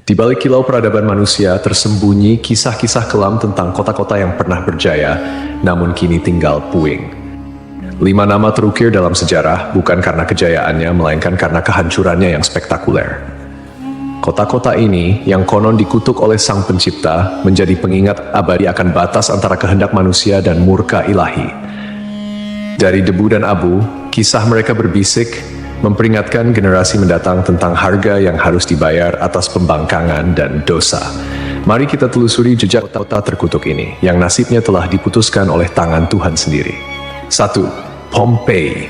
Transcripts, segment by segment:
Di balik kilau peradaban manusia tersembunyi kisah-kisah kelam tentang kota-kota yang pernah berjaya, namun kini tinggal puing. 5 nama terukir dalam sejarah bukan karena kejayaannya, melainkan karena kehancurannya yang spektakuler. Kota-kota ini, yang konon dikutuk oleh Sang Pencipta, menjadi pengingat abadi akan batas antara kehendak manusia dan murka ilahi. Dari debu dan abu, kisah mereka berbisik, memperingatkan generasi mendatang tentang harga yang harus dibayar atas pembangkangan dan dosa. Mari kita telusuri jejak kota terkutuk ini, yang nasibnya telah diputuskan oleh tangan Tuhan sendiri. 1. Pompei.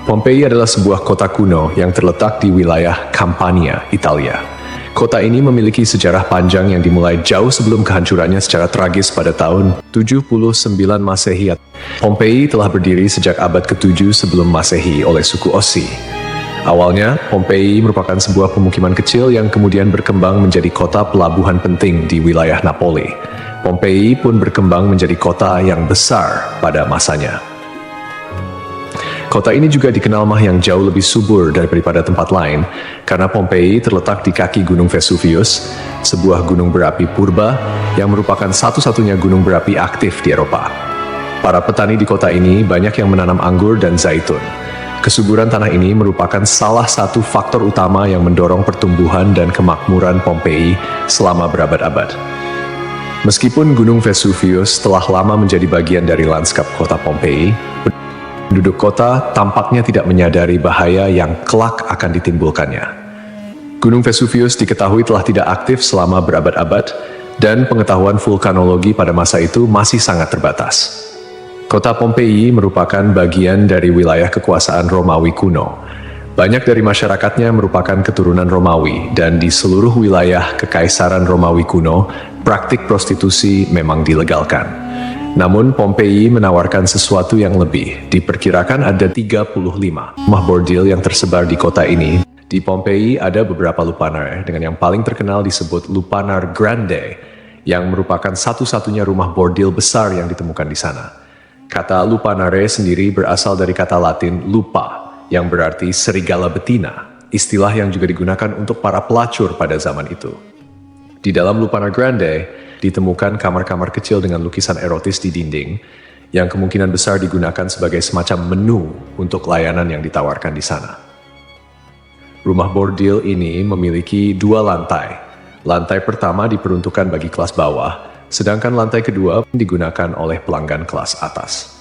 Pompei adalah sebuah kota kuno yang terletak di wilayah Campania, Italia. Kota ini memiliki sejarah panjang yang dimulai jauh sebelum kehancurannya secara tragis pada tahun 79 Masehi. Pompei telah berdiri sejak abad ke-7 sebelum Masehi oleh suku Ossi. Awalnya, Pompei merupakan sebuah pemukiman kecil yang kemudian berkembang menjadi kota pelabuhan penting di wilayah Napoli. Pompei pun berkembang menjadi kota yang besar pada masanya. Kota ini juga dikenal yang jauh lebih subur daripada tempat lain, karena Pompei terletak di kaki Gunung Vesuvius, sebuah gunung berapi purba yang merupakan satu-satunya gunung berapi aktif di Eropa. Para petani di kota ini banyak yang menanam anggur dan zaitun. Kesuburan tanah ini merupakan salah satu faktor utama yang mendorong pertumbuhan dan kemakmuran Pompei selama berabad-abad. Meskipun Gunung Vesuvius telah lama menjadi bagian dari lanskap kota Pompei, penduduk kota tampaknya tidak menyadari bahaya yang kelak akan ditimbulkannya. Gunung Vesuvius diketahui telah tidak aktif selama berabad-abad, dan pengetahuan vulkanologi pada masa itu masih sangat terbatas. Kota Pompei merupakan bagian dari wilayah kekuasaan Romawi kuno. Banyak dari masyarakatnya merupakan keturunan Romawi, dan di seluruh wilayah Kekaisaran Romawi kuno, praktik prostitusi memang dilegalkan. Namun Pompei menawarkan sesuatu yang lebih. Diperkirakan ada 35 rumah bordil yang tersebar di kota ini. Di Pompei ada beberapa lupanar, dengan yang paling terkenal disebut Lupanar Grande, yang merupakan satu-satunya rumah bordil besar yang ditemukan di sana. Kata lupanare sendiri berasal dari kata Latin lupa, yang berarti serigala betina, istilah yang juga digunakan untuk para pelacur pada zaman itu. Di dalam Lupanar Grande, ditemukan kamar-kamar kecil dengan lukisan erotis di dinding, yang kemungkinan besar digunakan sebagai semacam menu untuk layanan yang ditawarkan di sana. Rumah bordil ini memiliki 2 lantai. Lantai pertama diperuntukkan bagi kelas bawah, sedangkan lantai kedua digunakan oleh pelanggan kelas atas.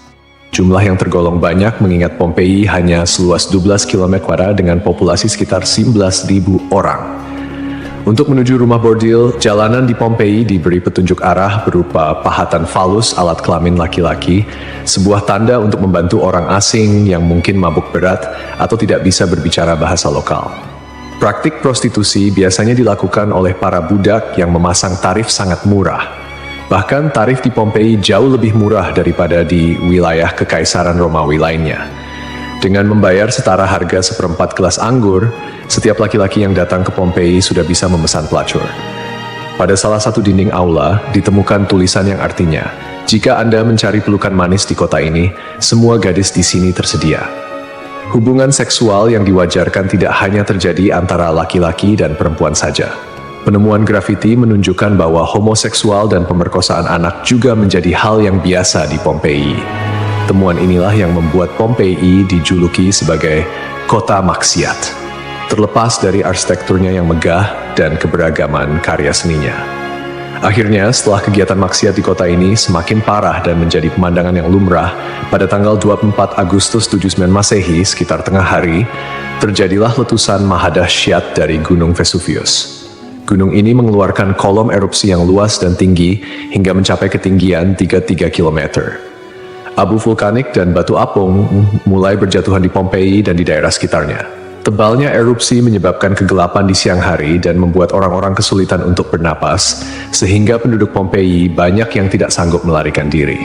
Jumlah yang tergolong banyak mengingat Pompei hanya seluas 12 km² dengan populasi sekitar 11.000 orang. Untuk menuju rumah bordil, jalanan di Pompei diberi petunjuk arah berupa pahatan falus alat kelamin laki-laki, sebuah tanda untuk membantu orang asing yang mungkin mabuk berat atau tidak bisa berbicara bahasa lokal. Praktik prostitusi biasanya dilakukan oleh para budak yang memasang tarif sangat murah. Bahkan tarif di Pompei jauh lebih murah daripada di wilayah Kekaisaran Romawi lainnya. Dengan membayar setara harga seperempat gelas anggur, setiap laki-laki yang datang ke Pompei sudah bisa memesan pelacur. Pada salah satu dinding aula, ditemukan tulisan yang artinya, "Jika Anda mencari pelukan manis di kota ini, semua gadis di sini tersedia." Hubungan seksual yang diwajarkan tidak hanya terjadi antara laki-laki dan perempuan saja. Penemuan grafiti menunjukkan bahwa homoseksual dan pemerkosaan anak juga menjadi hal yang biasa di Pompei. Temuan inilah yang membuat Pompei dijuluki sebagai kota maksiat, terlepas dari arsitekturnya yang megah dan keberagaman karya seninya. Akhirnya, setelah kegiatan maksiat di kota ini semakin parah dan menjadi pemandangan yang lumrah, pada tanggal 24 Agustus 79 Masehi, sekitar tengah hari, terjadilah letusan mahadahsyat dari Gunung Vesuvius. Gunung ini mengeluarkan kolom erupsi yang luas dan tinggi hingga mencapai ketinggian 33 km. Abu vulkanik dan batu apung mulai berjatuhan di Pompei dan di daerah sekitarnya. Tebalnya erupsi menyebabkan kegelapan di siang hari dan membuat orang-orang kesulitan untuk bernapas, sehingga penduduk Pompei banyak yang tidak sanggup melarikan diri.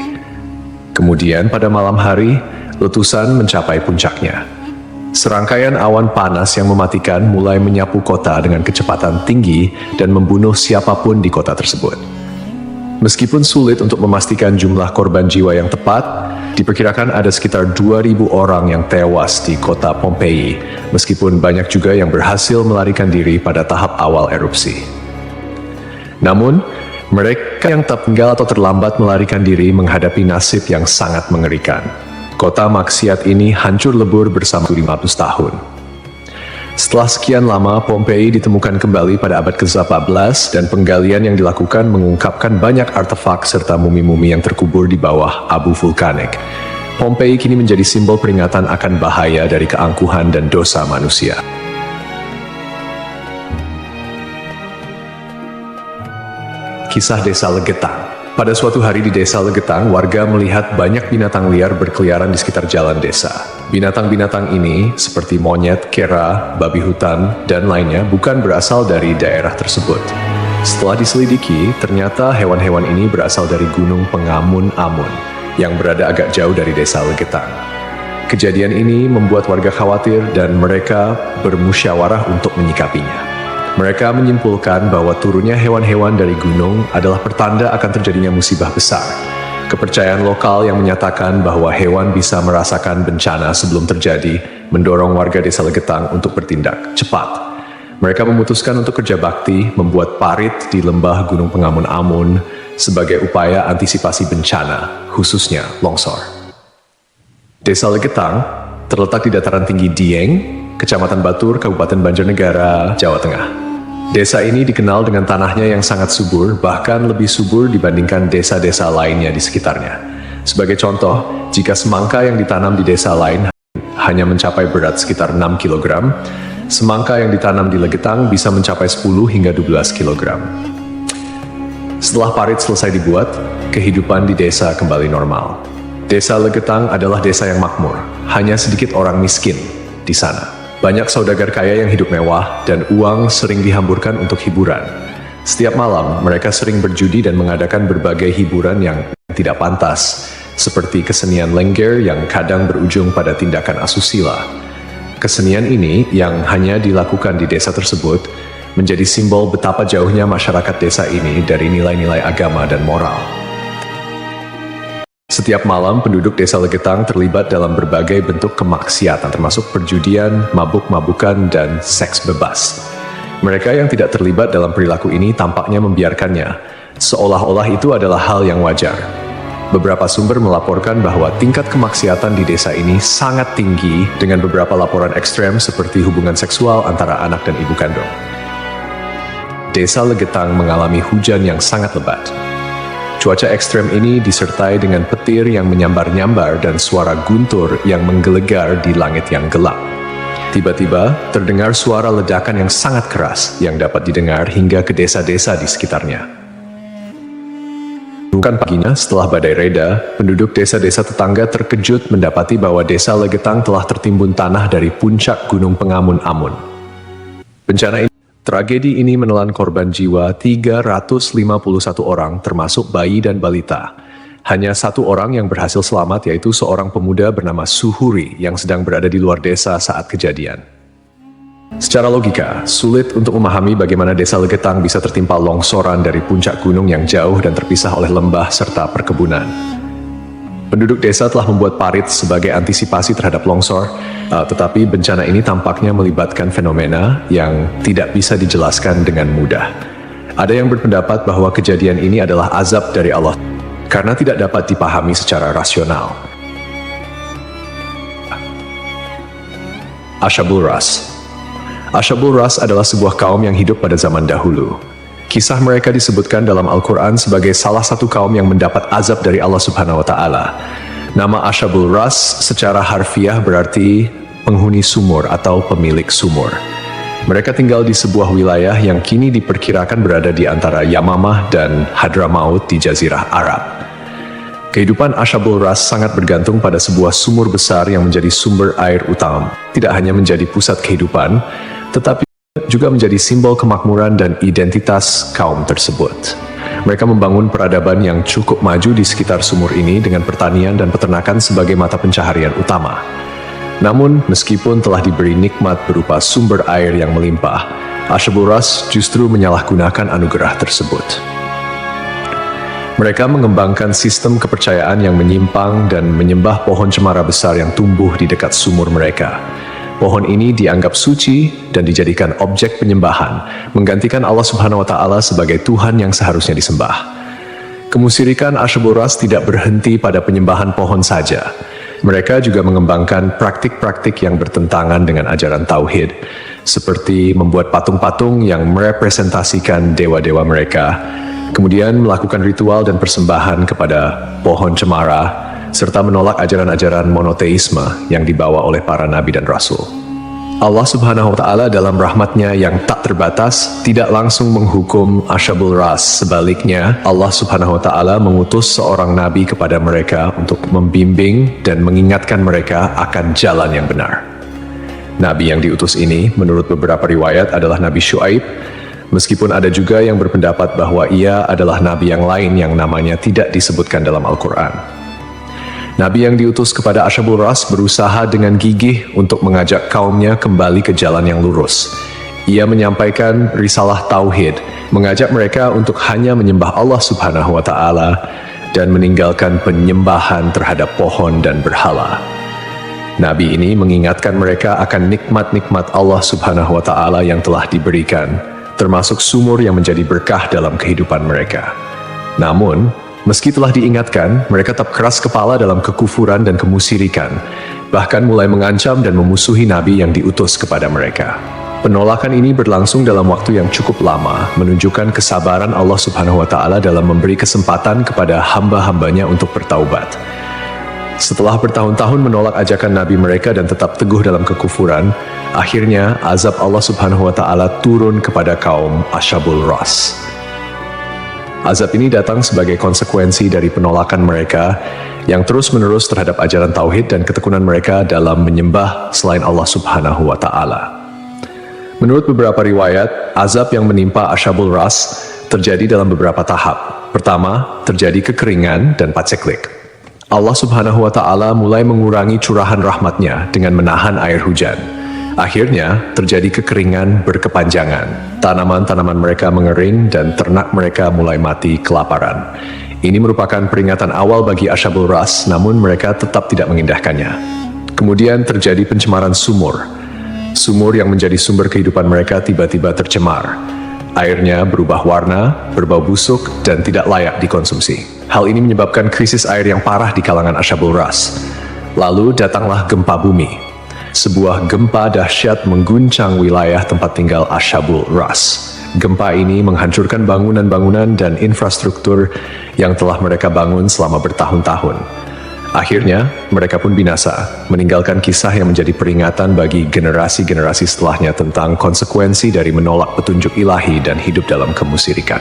Kemudian pada malam hari, letusan mencapai puncaknya. Serangkaian awan panas yang mematikan mulai menyapu kota dengan kecepatan tinggi dan membunuh siapapun di kota tersebut. Meskipun sulit untuk memastikan jumlah korban jiwa yang tepat, diperkirakan ada sekitar 2.000 orang yang tewas di kota Pompei, meskipun banyak juga yang berhasil melarikan diri pada tahap awal erupsi. Namun, mereka yang tertinggal atau terlambat melarikan diri menghadapi nasib yang sangat mengerikan. Kota maksiat ini hancur lebur bersama 500 tahun. Setelah sekian lama, Pompei ditemukan kembali pada abad ke-14 dan penggalian yang dilakukan mengungkapkan banyak artefak serta mumi-mumi yang terkubur di bawah abu vulkanik. Pompei kini menjadi simbol peringatan akan bahaya dari keangkuhan dan dosa manusia. Kisah Desa Legetang. Pada suatu hari di Desa Legetang, warga melihat banyak binatang liar berkeliaran di sekitar jalan desa. Binatang-binatang ini, seperti monyet, kera, babi hutan, dan lainnya, bukan berasal dari daerah tersebut. Setelah diselidiki, ternyata hewan-hewan ini berasal dari Gunung Pengamun-Amun, yang berada agak jauh dari Desa Legetang. Kejadian ini membuat warga khawatir dan mereka bermusyawarah untuk menyikapinya. Mereka menyimpulkan bahwa turunnya hewan-hewan dari gunung adalah pertanda akan terjadinya musibah besar. Kepercayaan lokal yang menyatakan bahwa hewan bisa merasakan bencana sebelum terjadi mendorong warga Desa Legetang untuk bertindak cepat. Mereka memutuskan untuk kerja bakti membuat parit di lembah Gunung Pengamun-Amun sebagai upaya antisipasi bencana, khususnya longsor. Desa Legetang terletak di dataran tinggi Dieng, Kecamatan Batur, Kabupaten Banjarnegara, Jawa Tengah. Desa ini dikenal dengan tanahnya yang sangat subur, bahkan lebih subur dibandingkan desa-desa lainnya di sekitarnya. Sebagai contoh, jika semangka yang ditanam di desa lain hanya mencapai berat sekitar 6 kg, semangka yang ditanam di Legetang bisa mencapai 10 hingga 12 kg. Setelah parit selesai dibuat, kehidupan di desa kembali normal. Desa Legetang adalah desa yang makmur, hanya sedikit orang miskin di sana. Banyak saudagar kaya yang hidup mewah dan uang sering dihamburkan untuk hiburan. Setiap malam, mereka sering berjudi dan mengadakan berbagai hiburan yang tidak pantas, seperti kesenian lengger yang kadang berujung pada tindakan asusila. Kesenian ini yang hanya dilakukan di desa tersebut menjadi simbol betapa jauhnya masyarakat desa ini dari nilai-nilai agama dan moral. Setiap malam, penduduk Desa Legetang terlibat dalam berbagai bentuk kemaksiatan, termasuk perjudian, mabuk-mabukan, dan seks bebas. Mereka yang tidak terlibat dalam perilaku ini tampaknya membiarkannya, seolah-olah itu adalah hal yang wajar. Beberapa sumber melaporkan bahwa tingkat kemaksiatan di desa ini sangat tinggi, dengan beberapa laporan ekstrem seperti hubungan seksual antara anak dan ibu kandung. Desa Legetang mengalami hujan yang sangat lebat. Cuaca ekstrem ini disertai dengan petir yang menyambar-nyambar dan suara guntur yang menggelegar di langit yang gelap. Tiba-tiba, terdengar suara ledakan yang sangat keras yang dapat didengar hingga ke desa-desa di sekitarnya. Bukan paginya, setelah badai reda, penduduk desa-desa tetangga terkejut mendapati bahwa Desa Legetang telah tertimbun tanah dari puncak Gunung Pengamun-Amun. Tragedi ini menelan korban jiwa 351 orang, termasuk bayi dan balita. Hanya satu orang yang berhasil selamat, yaitu seorang pemuda bernama Suhuri yang sedang berada di luar desa saat kejadian. Secara logika, sulit untuk memahami bagaimana Desa Legetang bisa tertimpa longsoran dari puncak gunung yang jauh dan terpisah oleh lembah serta perkebunan. Penduduk desa telah membuat parit sebagai antisipasi terhadap longsor, tetapi bencana ini tampaknya melibatkan fenomena yang tidak bisa dijelaskan dengan mudah. Ada yang berpendapat bahwa kejadian ini adalah azab dari Allah, karena tidak dapat dipahami secara rasional. Ashabul Ras. Ashabul Ras adalah sebuah kaum yang hidup pada zaman dahulu. Kisah mereka disebutkan dalam Al-Quran sebagai salah satu kaum yang mendapat azab dari Allah Subhanahu wa Ta'ala. Nama Ashabul Ras secara harfiah berarti penghuni sumur atau pemilik sumur. Mereka tinggal di sebuah wilayah yang kini diperkirakan berada di antara Yamamah dan Hadramaut di Jazirah Arab. Kehidupan Ashabul Ras sangat bergantung pada sebuah sumur besar yang menjadi sumber air utama. Tidak hanya menjadi pusat kehidupan, tetapi juga menjadi simbol kemakmuran dan identitas kaum tersebut. Mereka membangun peradaban yang cukup maju di sekitar sumur ini dengan pertanian dan peternakan sebagai mata pencaharian utama. Namun, meskipun telah diberi nikmat berupa sumber air yang melimpah, Ashabul Ras justru menyalahgunakan anugerah tersebut. Mereka mengembangkan sistem kepercayaan yang menyimpang dan menyembah pohon cemara besar yang tumbuh di dekat sumur mereka. Pohon ini dianggap suci dan dijadikan objek penyembahan, menggantikan Allah Subhanahu wa Ta'ala sebagai Tuhan yang seharusnya disembah. Kemusyrikan Asyabul Ras tidak berhenti pada penyembahan pohon saja. Mereka juga mengembangkan praktik-praktik yang bertentangan dengan ajaran Tauhid, seperti membuat patung-patung yang merepresentasikan dewa-dewa mereka, kemudian melakukan ritual dan persembahan kepada pohon cemara, serta menolak ajaran-ajaran monoteisme yang dibawa oleh para nabi dan rasul. Allah Subhanahu wa Ta'ala dalam rahmatnya yang tak terbatas tidak langsung menghukum Asyabul Ras. Sebaliknya, Allah Subhanahu wa Ta'ala mengutus seorang nabi kepada mereka untuk membimbing dan mengingatkan mereka akan jalan yang benar. Nabi yang diutus ini, menurut beberapa riwayat, adalah Nabi Syuaib, meskipun ada juga yang berpendapat bahwa ia adalah nabi yang lain yang namanya tidak disebutkan dalam Al-Quran. Nabi yang diutus kepada Asyabul Ras berusaha dengan gigih untuk mengajak kaumnya kembali ke jalan yang lurus. Ia menyampaikan risalah Tauhid, mengajak mereka untuk hanya menyembah Allah Subhanahu wa Ta'ala dan meninggalkan penyembahan terhadap pohon dan berhala. Nabi ini mengingatkan mereka akan nikmat-nikmat Allah Subhanahu wa Ta'ala yang telah diberikan, termasuk sumur yang menjadi berkah dalam kehidupan mereka. Namun, meski telah diingatkan, mereka tetap keras kepala dalam kekufuran dan kemusyrikan, bahkan mulai mengancam dan memusuhi Nabi yang diutus kepada mereka. Penolakan ini berlangsung dalam waktu yang cukup lama, menunjukkan kesabaran Allah Subhanahu wa Ta'ala dalam memberi kesempatan kepada hamba-hambanya untuk bertaubat. Setelah bertahun-tahun menolak ajakan Nabi mereka dan tetap teguh dalam kekufuran, akhirnya azab Allah Subhanahu wa Ta'ala turun kepada kaum Asyabul Ras. Azab ini datang sebagai konsekuensi dari penolakan mereka yang terus-menerus terhadap ajaran Tauhid dan ketekunan mereka dalam menyembah selain Allah Subhanahu wa Ta'ala. Menurut beberapa riwayat, azab yang menimpa Asyabul Ras terjadi dalam beberapa tahap. Pertama, terjadi kekeringan dan paceklik. Allah Subhanahu wa Ta'ala mulai mengurangi curahan rahmatnya dengan menahan air hujan. Akhirnya, terjadi kekeringan berkepanjangan. Tanaman-tanaman mereka mengering dan ternak mereka mulai mati kelaparan. Ini merupakan peringatan awal bagi Asyabul Ras, namun mereka tetap tidak mengindahkannya. Kemudian terjadi pencemaran sumur. Sumur yang menjadi sumber kehidupan mereka tiba-tiba tercemar. Airnya berubah warna, berbau busuk, dan tidak layak dikonsumsi. Hal ini menyebabkan krisis air yang parah di kalangan Asyabul Ras. Lalu datanglah gempa bumi. Sebuah gempa dahsyat mengguncang wilayah tempat tinggal Asyabul Ras. Gempa ini menghancurkan bangunan-bangunan dan infrastruktur yang telah mereka bangun selama bertahun-tahun. Akhirnya, mereka pun binasa, meninggalkan kisah yang menjadi peringatan bagi generasi-generasi setelahnya tentang konsekuensi dari menolak petunjuk ilahi dan hidup dalam kemusyrikan.